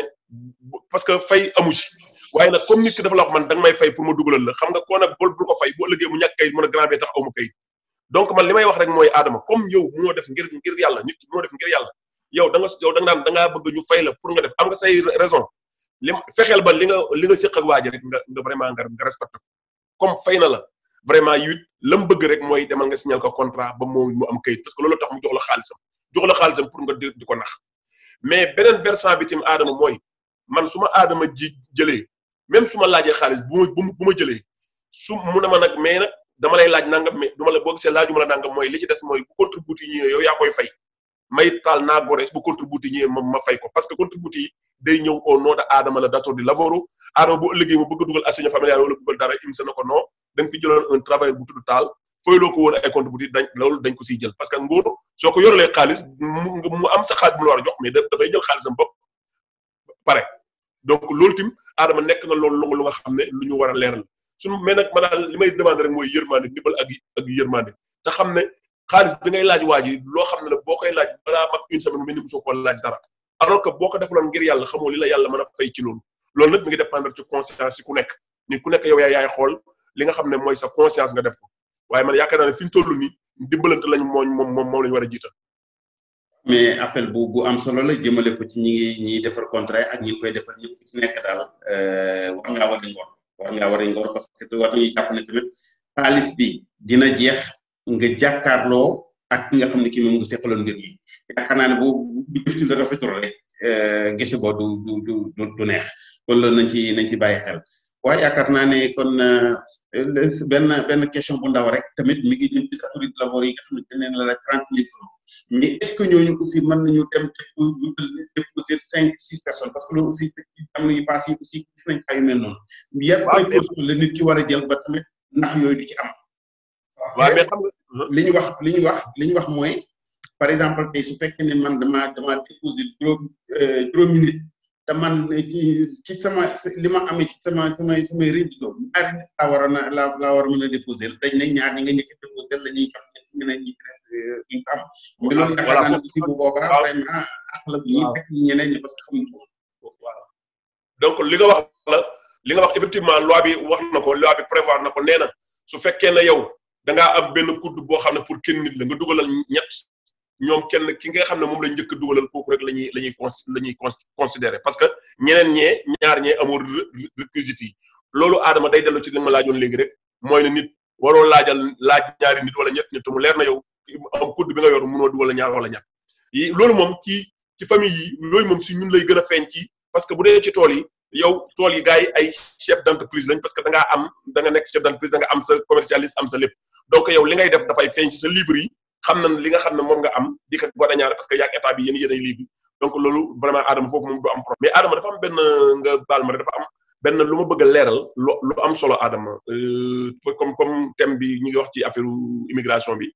parce que fay amu ci waaye nag comme nit ki dafa la wax man danga may fay pour ma dugalal la xam nga koo nag bul ko fay boo ëllëgee mu ñàkk kayit mu ne grand bi tax aw ma kayit donc man li may wax rek mooy Adama comme yow munoo def ngir yàlla nit ki munoo def ngir yàlla yow da nga naan da ngaa bëgg ñu fay la pour nga def am nga say raison fexeel ba li nga séq ak waa ji rek nga vraiment nga respecté ko comme fay na la vraiment it la mu bëgg rek mooy demal nga signal ko contrat ba mu am kayit parce que loolu tax mu jox la xaalisam pour nga di ko nax mais beneen versant bi tim Adama mooy man su ma Adama jëlee même su ma laajee xaalis bu ma jëlee su mu ne ma nag mais nag dama lay laaj nangam mais duma la boo gisee laajuma la nangam mooy li ci des mooy bu contributi yi ñëwee yow yaa koy fay may taal naa gores bu contributi yi ñëwee ma fay ko parce que contributi yi day ñëw au nom de Adama la datoo di lavoro Adama bu ëllëgee mu bëgg a dugal association familiale wala bëggal dara im sa na ko non da nga fi jëloon un travailleur bu tudd taal fooyloo ko woon ay contributi dañ ko siy jël parce que nguur soo ko yoralee xaalis mu am sa xaalis bu la war a jox mais dafay jël xaalisam bopp pare donc loolu tim Adama nekk na loolu lu nga xam ne lu ñu war a leeral suñu mais nag ma daal li may demandé rek mooy yërmande ndimbal ak yërmande te xam ne xaalis bi ngay laaj waa ji loo xam ne la boo koy laaj balaa mag une semaine mel ni mosoo ko laaj dara alors que boo ko defaloon ngir yàlla xamoo li la yàlla mën a fay ci loolu nag mi ngi dépendre ci conscience ci ku nekk ni ku nekk yow yaay xool li nga xam ne mooy sa conscience nga def ko waaye man yaakaar naa ne fi ñu toll nii dimbalante lañ moom lañu war a jiital. mais appel bu am solo la jëmale ko ci ñi defar contrat ak ñi koy defar ñëpp ku ci nekk daal war ngaa war a ngor parce que war nañu jàpp ne tamit xaalis bi dina jeex nga jàkkaarloo ak ki nga xam ne kii moom nga seqaloon mbir mi yaakaar naa ne bu jëftul rafetul rek gise boo du neex kon loolu nañ ci bàyyi xel waaye yaakaar naa ne kon benn question bu ndaw rek tamit mi ngi jëm ci catégorie de lavoro yi nga xam ne dañ leen la 30 000 francs mais est-ce que ñooñu aussi mën nañu dem déposer 5-6 personnes parce que loolu aussi am yi passé yi aussi gis nañ kaa yu mel noonu yan précaution la nit ki war a jël ba tamit ndax yooyu du ci am waaw mais xam nga li ñu wax mooy par exemple tey su fekkee ne man dama déposer juróomi nit te man ci sama li ma amee ci samay rédito ñaari nit laa war a mën a déposer dañ ne ñaar ñi nga njëkk a déposer la ñuy jox ñeneen ñi duñ ko am mais loolu yaakaar naa ne aussi bu boobaa vraiment ak la bu ñuy teg ñeneen ñi parce que xamuñ ko donc li nga wax effectivement loi bi wax na ko loi bi prévoir na ko nee na su fekkee ne yow da ngaa am benn kudd boo xam ne pour kenn nit la nga dugalal ñett ñoom kenn ki nga xam ne moom lañ njëkk a dugalal kooku rek la ñuy considérer parce que ñeneen ñaar ñee amul réquisite yi loolu Adama day dellu ci li ma laajoon léegi rek mooy ne nit waroo laaj ñaari nit wala ñett nit mu leer na yow am kudd bi nga yor mënoo dugal ñaar wala ñett yi loolu moom ci famille yi yooyu moom si ñun lay gën a feeñ ci parce que bu dee ci tool yi yow tool yi gars yi ay chef d'entreprise lañ parce que da nga nekk chef d'entreprise da nga am sa commercialiste am sa lépp donc yow li ngay def dafay feeñ ci sa livre yi xam na li nga xam ne moom nga am di ko boole ñaar parce que yaag état bi yéen ay livre donc loolu vraiment Adama foofu moom du am problème mais Adama dafa am benn nga baal ma dafa am benn lu ma bëgg a leeral lu am solo Adama comme thème bi ñu ngi wax ci affaire immigration bi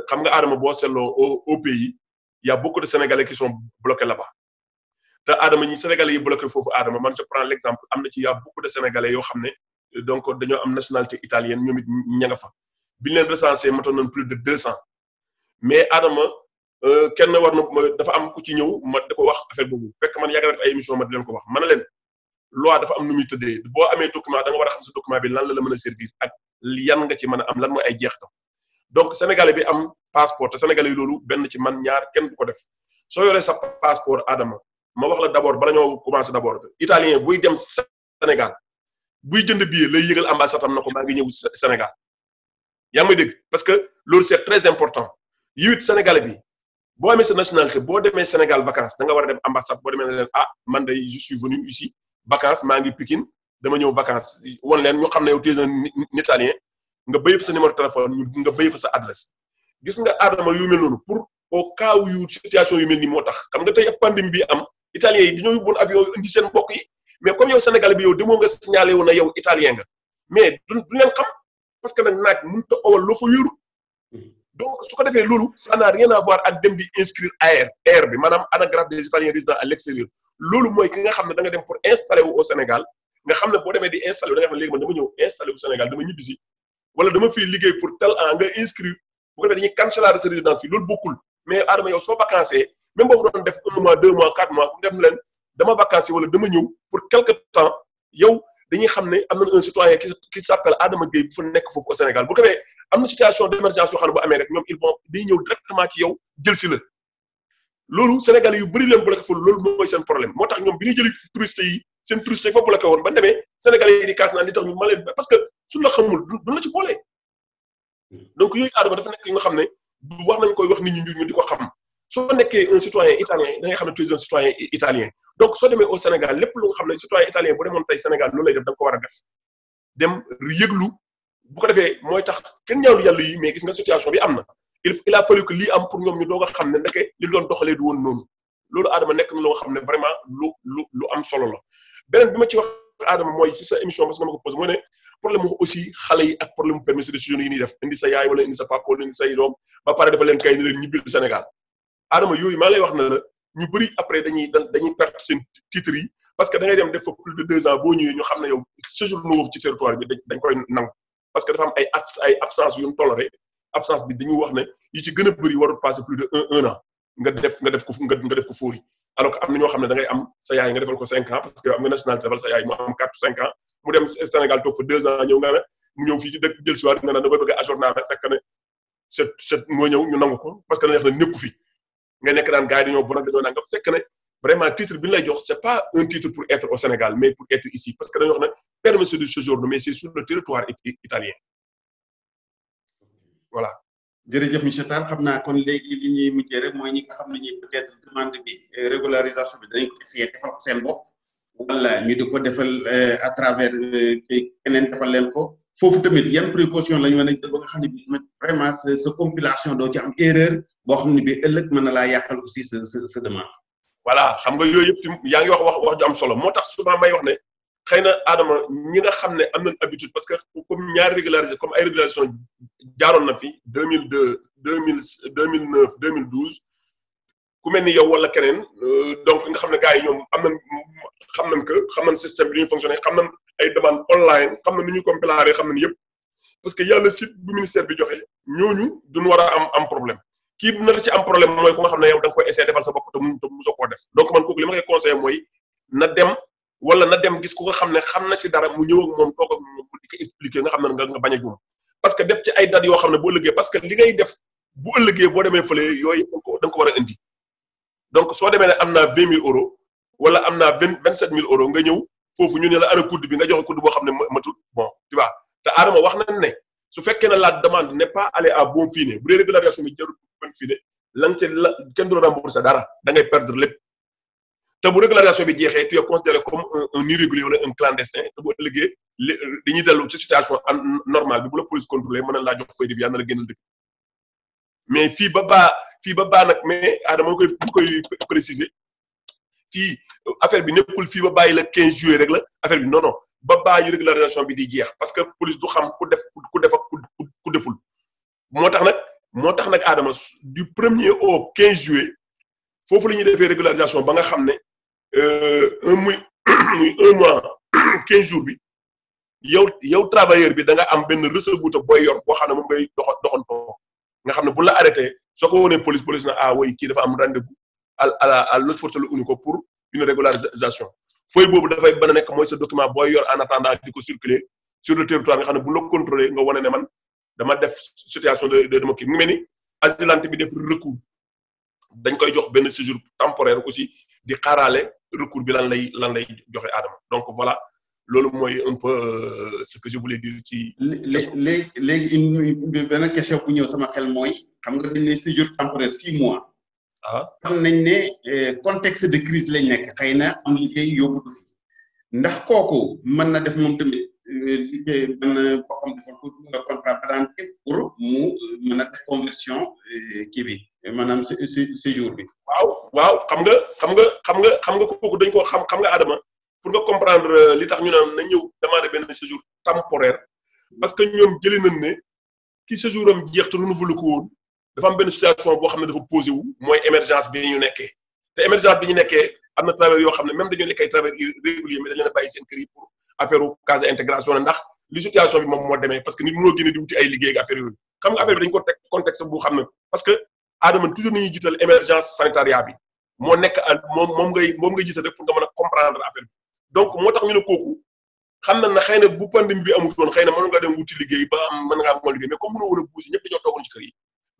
xam nga Adama boo seetloo au pays il y a beaucoup de Sénégalais qui sont bloqués là-bas te Adama ñi Sénégalais yi bloqué foofu Adama man je prends l'exemple am na ci y a beaucoup de Sénégalais yoo xam ne donc dañoo am nationalité italienne ñoom it ña nga fa bi ñu leen recensé matoon nañ plus de 200 mais Adama kenn war na dafa am ku ci ñëw ma da ko wax affaire boobu fekk man yàgg na def ay émission ma di leen ko wax ma ne leen loi dafa am nu muy tëddee boo amee document da nga war a xam sa document bi lan la mën a servir ak yan nga ci mën a am lan mooy ay jeexitam donc sénégalais bi am passeport te sénégalais yi loolu benn ci man ñaar kenn du ko def soo yoree sa passeport Adama ma wax la d'abord bala ñoo commencer d'abord italien buy dem Sénégal buy jënd billet lay yëgal ambassade am na ko maa ngi ñëw Sénégal yaa ngi may dégg parce que loolu c'est très important yow it sénégalais bi boo amee sa nationalité boo demee Sénégal vacances da nga war a dem ambassade boo demee ne leen ah man de je suis venu ici vacances maa ngi Pikine dama ñëw vacances won leen ñu xam ne yow tu es un italien nga béy fa sa numéro téléphone nga béy fa sa adresse gis nga Adama yu mel noonu pour au cas où yu situation yu mel nii moo tax xam nga tey pandémie bi am italien yi dañoo yóbbuwoon avion yu indi seen mbokk yi mais comme yow sénégalais bi yow demoo nga signalé wu na yow italien nga mais du leen xam parce que nag naaj mënut a owal loo fa wéeru donc su ko defee loolu ça n'a rien à voir ak dem di inscrire AR bi maanaam anagraphe des italiens résidents à l'extérieur loolu mooy ki nga xam ne da nga dem pour installer wu au Sénégal nga xam ne boo demee di installer wu da nga xam ne léegi man dama ñëw installer wu Sénégal dama ñibbisi wala dama fiy liggéey pour tel an nga inscrire bu ko defee dañuy canceller sa résidence fii loolu bokkul mais Adama yow soo vacancé même boo fa doon def 1 mois 2 mois 4 mois bu def leen dama vacancé wala dama ñëw pour quelque temps yow dañuy xam ne am na un citoyen qui s'appelle Adama Gueye bu fa nekk foofu au Sénégal bu ko defee am na situation d'émergence yoo xam ne bu amee rek ñoom ils vont day ñëw directement ci yow jël si la loolu Sénégalais yu bëri leen bloqué foofu loolu mooy seen problème moo tax ñoom bi ñuy jëli touristes yi seen touristes yi fa bloqué woon ba demee Sénégalais yi di kaas naan li tax ñu ma leen parce que suñu la xamul duñ la ci boole donc yooyu Adama dafa nekk yu nga xam ne wax nañ koy wax nit ñi ñu di ko xam soo nekkee un citoyen italien da ngay xam ne tu es un citoyen italien donc soo demee au Sénégal lépp lu nga xam ne citoyen italien bu demoon tey Sénégal loolu lay def da nga ko war a def dem yëglu bu ko defee mooy tax kenn ñaawlu yàlla yi mais gis nga situation bi am na il a fallu que lii am pour ñoom ñu doog a xam ne ndeke li doon doxalee du woon noonu loolu Adama nekk na loo xam ne vraiment lu am solo la beneen bi ma ci wax Adama mooy ci sa émission parce que ma ko posé mooy ne problème mu aussi xale yi ak problème mu permis de séjour yi ñuy def indi sa yaay wala indi sa papa wala indi say doom ba pare dafa leen kay ni leen ñibbil Sénégal Adama yooyu maa lay wax na la ñu bëri après dañuy perte seen titres yi parce que da ngay dem def fa plus de 2 ans boo ñëwee ñu xam ne yow séjour nouveau ci territoire bi dañ koy nangu parce que dafa am ay absence yu ñu toléré absence bi dañuy wax ne yi ci gën a bëri warul passer plus de un an nga def ko fóori alors que am na ñoo xam ne da ngay am sa yaay nga defal ko 5 ans parce que am nga nationalité defal sa yaay mu am 4 ou 5 ans mu dem Sénégal toog fa 2 ans ñëw nga ne mu ñëw fii ci dëkk jël si waat nga ne da koy bëgg a ajourner fekk ne c'est moo ñëw ñu nangu ko parce que dañuy wax ne nekku fi nga nekk daan gars yi dañoo bon ak dañoo nangam fekk ne vraiment titre bi ñu lay jox c'est pas un titre pour être au Sénégal mais pour être ici parce que dañoo wax ne permis de séjour mais c'est sur le territoire italien voilà. jërëjëf monsieur Tall xam naa kon léegi li ñuy mujjee rek mooy ñi nga xam ne ñi peut-être demande bi régularisation bi danañ ko essayer defal ko seen bopp wala ñu di ko defal à travers keneen defal leen ko foofu tamit yan précaution la ñu mën a jël ba nga xam ne bi vraiment sa compilation doo ci am erreur boo xam ne bi ëllëg mën na laa yàqal aussi sa demande. voilà xam nga yooyu yëpp yaa ngi wax ju am solo moo tax souvent may wax ne xëy na Adama ñi nga xam ne am nañ habitude parce que comme ñaari régularisation comme ay régularisation jaaroon na fi 2002 2009 2012 ku mel ni yow wala keneen donc nga xam ne gars yi ñoom xam nañ système bi ñuy fonctionner xam nañ ay demande online xam nañ ni ñuy compiler xam nañ yëpp parce que yàlla site bu ministère bi joxe ñooñu duñ war a am problème kii bu nar ci am problème mooy ku nga xam ne yow da nga koy essayer defal sa bopp te mosoo koo def donc man kooku li ma koy conseiller mooy na dem gis ku nga xam ne xam na si dara mu ñëw ak moom toog ak moom di ko expliquer nga xam ne nga bañ a juum parce que def ci ay dates yoo xam ne boo ëllëgee parce que li ngay def bu ëllëgee boo demee fële yooyu da nga ko war a indi donc soo demee ne am naa 20 000 euros wala am naa 27 000 euros nga ñëw foofu ñu ne la ana kudd bi nga joxe kudd boo xam ne matul bon tu vois te Adama wax nañ ne su fekkee ne la demande n'est pas allée à bon fine bu dee régularisation bi jarul bon fine la nga ca la kenn du la rembourser dara da ngay perdre lépp te bu régularisation bi jeexee tu es considéré comme un irrégulier wala un clandestin te bu ëllëgee dañuy dellu ci situation normale bi bu la police contrôlé mën na laa jox feuille de vie na la génnal dëkk mais fii ba baa nag mais Adama koy préciser fii affaire bi nekkul fii ba bàyyi la 15 juillet rek la affaire bi non ba bàyyi régularisation bi di jeex parce que police du xam ku def ak ku deful moo tax nag Adama du 1er au 15 juillet foofu la ñuy defee régularisation ba nga xam ne muy 1 mois 15 jours bi yow travailleur bi da nga am benn receveur booy yor boo xam ne moom ngay doxantoo nga xam ne bu la arrêté soo ko wonee police na oui kii dafa am rendez-vous à l'hospital unico pour une régularisation feuille boobu dafay mën a nekk mooy sa document booy yor en attendant di ko circuler sur le territoire nga xam ne bu la contrôler nga wane ne man dama def situation de dama kii mu mel ni asylante bi def recours dañ koy jox benn séjour temporaire aussi di xaaraale recours bi lan lay joxe Adama donc voilà loolu mooy un peu ce que je voulais dire ci. léegi benn question bu ñëw sama xel mooy xam nga dañ ne séjour temporaire 6 mois. xam nañ ne contexte de crise lañ nekk xëy na am liggéey yóbbu du fi ndax kooku mën na def moom tamit liggéey mën na boppam defal ko contrat parenté pour mu mën a def conversion kii bi maanaam séjour bi. waaw xam nga kooku dañ ko xam nga Adama pour nga comprendre li tax ñu naan na ñëw demander benn séjour temporaire parce que ñoom jëli nañ ne ki séjour am jeex te renouvelé ko woon. dafa am benn situation boo xam ne dafa posé wu mooy émergence bi ñu nekkee te émergence bi ñu nekkee am na travailleurs yoo xam ne même dañoo nekk ay travailleurs irréguliers mais dañ leen a bàyyi seen kër yi pour affaire case intégration la ndax li situation bi moom moo demee parce que nit mënoo génne di wuti ay liggéey ak affaire yooyu xam nga affaire bi dañu ko teg contexte bu xam ne parce que Adama toujours ni ñuy jiital émergence sanitaire bi moo nekk moom ngay jiital rek pour nga mën a comprendre affaire bi donc moo tax ñu ne kooku xam na xëy na bu pandémie bi amul woon xëy na mën nga dem wuti liggéey ba am mën nga am liggéey mais comme mënoo woon a buusi ñëpp dañoo toogoon ci kër yi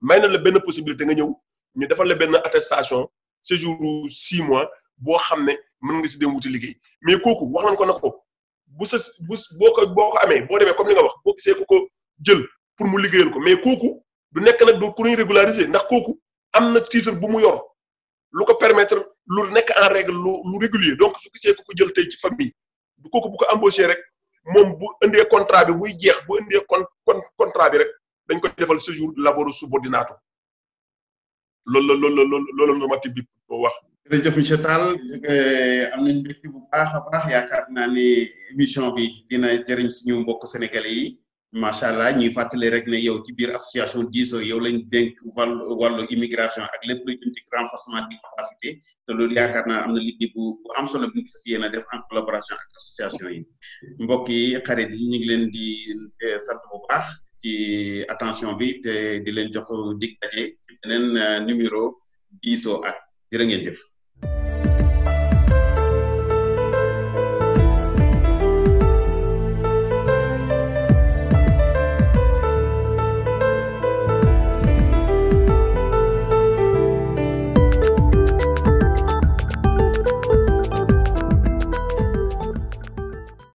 may na la benn possibilité nga ñëw ñu defal la benn attestation séjour 6 mois boo xam ne mën nga si dem wuti liggéey mais kooku wax nañ ko na ko boo ko amee boo demee comme li nga wax boo gisee ko jël pour mu liggéeyal ko mais kooku du nekk nag du ku ñuy régulariser ndax kooku am na titre bu mu yor lu ko permettre lu nekk en règle lu régulier donc su gisee ko jël tey ci famille du kooku bu ko embauché rek moom bu indee contrat bi buy jeex bu indee contrat bi rek dañ koy defal séjour lavoro subordinato loolu normatif bi boo wax. jërëjëf monsieur Tall am nañ mbégte bu baax a baax yaakaar naa ne émission bi dina jëriñ suñu mbokk sénégalais yi macha allah ñuy fàttali rek ne yow ci biir association Diso yow lañ dénk wàllu immigration ak lépp lu jëm ci renforcement des capacités te loolu yaakaar naa am na liggéey bu am solo bu ñu fas yéene def en collaboration ak association yi mbokk yi xarit yi ñu ngi leen di sant bu baax. ci attention bi te di leen jox dig daje ci beneen numéro Diso ak jërë ngeen jëf